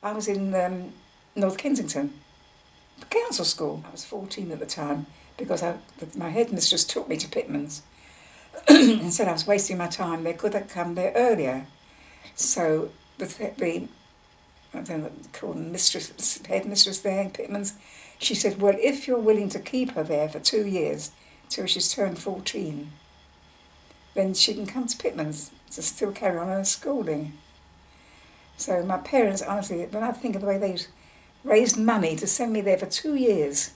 I was in North Kensington, council school. I was 14 at the time because my headmistress took me to Pitman's and said I was wasting my time. They could have come there earlier. So the I don't know what to call them, headmistress there in Pitman's, she said, well, if you're willing to keep her there for 2 years till she's turned 14, then she can come to Pitman's to still carry on her schooling. So my parents, honestly, when I think of the way they raised money to send me there for 2 years,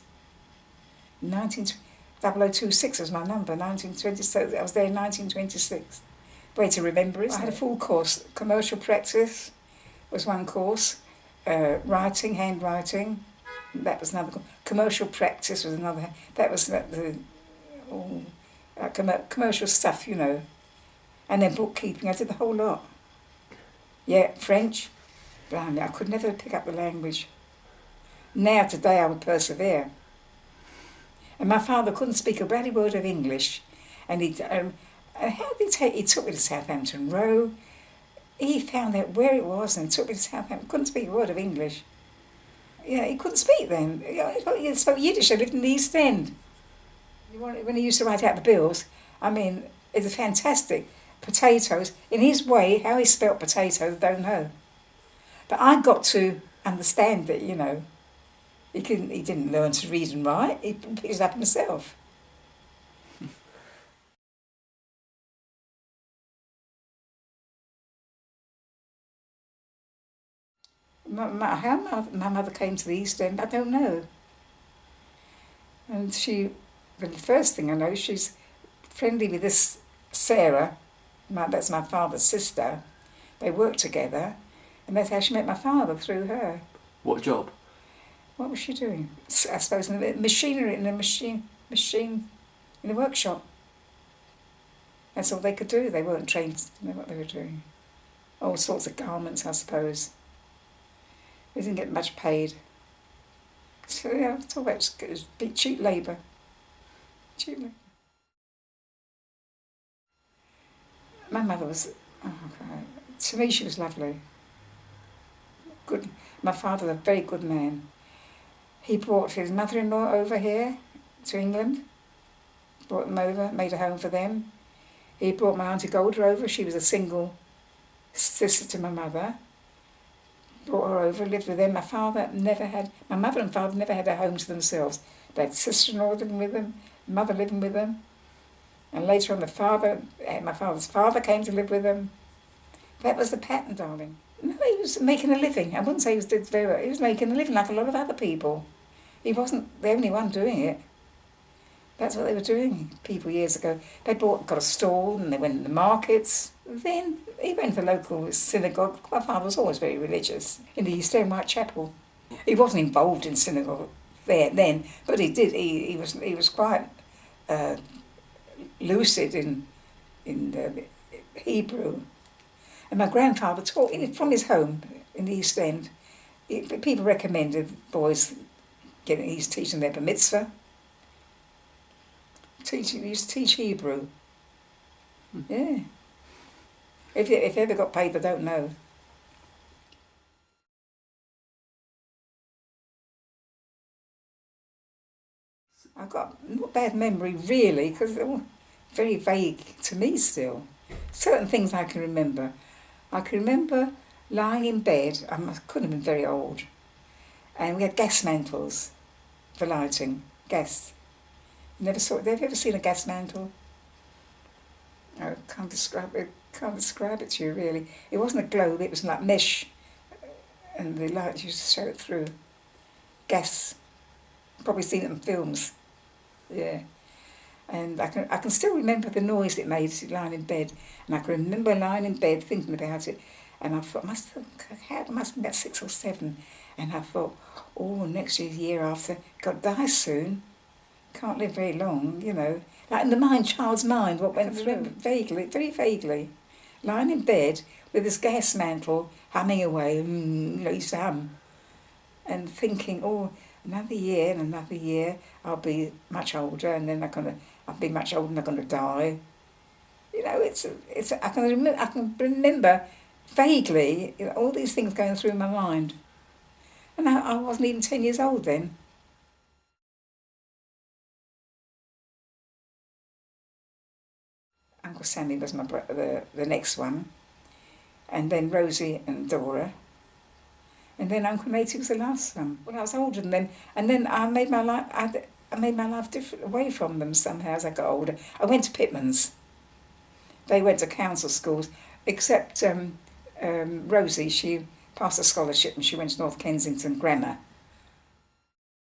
0026 was my number, 1926, I was there in 1926. Way to remember it. I had a full course. Commercial practice was one course, writing, handwriting, that was another course. Commercial practice was another, that was commercial stuff, you know. And then bookkeeping, I did the whole lot. Yeah, French, blimey, I could never pick up the language. Now, today, I would persevere. And my father couldn't speak a bloody word of English. And he took me to Southampton Row. He found out where it was and took me to Southampton. Couldn't speak a word of English. Yeah, he couldn't speak then. He spoke Yiddish. I lived in the East End. When he used to write out the bills, I mean, it's fantastic. Potatoes, in his way, how he spelt potatoes, I don't know. But I got to understand it, you know. He didn't learn to read and write. He picked it up himself. How my mother came to the East End, I don't know. And the first thing I know, she's friendly with this Sarah, that's my father's sister. They worked together, and that's how she met my father, through her. What job? What was she doing? I suppose in the machinery, in the machine in the workshop. That's all they could do. They weren't trained to know what they were doing. All sorts of garments, I suppose. They didn't get much paid. So yeah, I thought it was cheap labour. Cheap labour. My mother was, oh God, to me she was lovely. Good. My father was a very good man. He brought his mother-in-law over here to England, brought them over, made a home for them. He brought my Auntie Golda over. She was a single sister to my mother. Brought her over, lived with them. My mother and father never had a home to themselves. They had sister-in-law living with them, mother living with them. And later on, my father's father came to live with them. That was the pattern, darling. No, he was making a living. I wouldn't say he did very well. He was making a living like a lot of other people. He wasn't the only one doing it. That's what they were doing people years ago. They got a stall and they went in the markets. Then he went to the local synagogue. My father was always very religious in the East End Whitechapel. He wasn't involved in synagogue there then, but he did. He was quite lucid in the Hebrew. And my grandfather taught from his home in the East End. People recommended boys he's teaching their bar mitzvah. He used to teach Hebrew. Yeah. If he ever got paid, I don't know. I've got not bad memory, really, because they're all very vague to me still. Certain things I can remember. I can remember lying in bed. Couldn't have been very old. And we had gas mantles for lighting. Gas. Have you ever seen a gas mantle? I can't describe it to you, really. It wasn't a globe, it was like mesh, and the light used to show it through. Gas. Probably seen it in films. Yeah. And I can still remember the noise it made lying in bed. And I can remember lying in bed thinking about it. And I thought, must have been about 6 or 7. And I thought, oh, next year after, God, die soon. Can't live very long, you know. Like in the child's mind, what went through vaguely, very vaguely. Lying in bed with this gas mantle humming away, used to hum. And thinking, oh, another year and another year, I'll be much older, and then I'll be much older and I'm going to die. You know, I can remember vaguely, all these things going through my mind. And I wasn't even 10 years old then. Uncle Sammy was the next one, and then Rosie and Dora, and then Uncle Matey was the last one. Well, I was older than them, and then I made my life. I made my life different away from them somehow as I got older. I went to Pitman's. They went to council schools, except Rosie. She passed a scholarship and she went to North Kensington Grammar.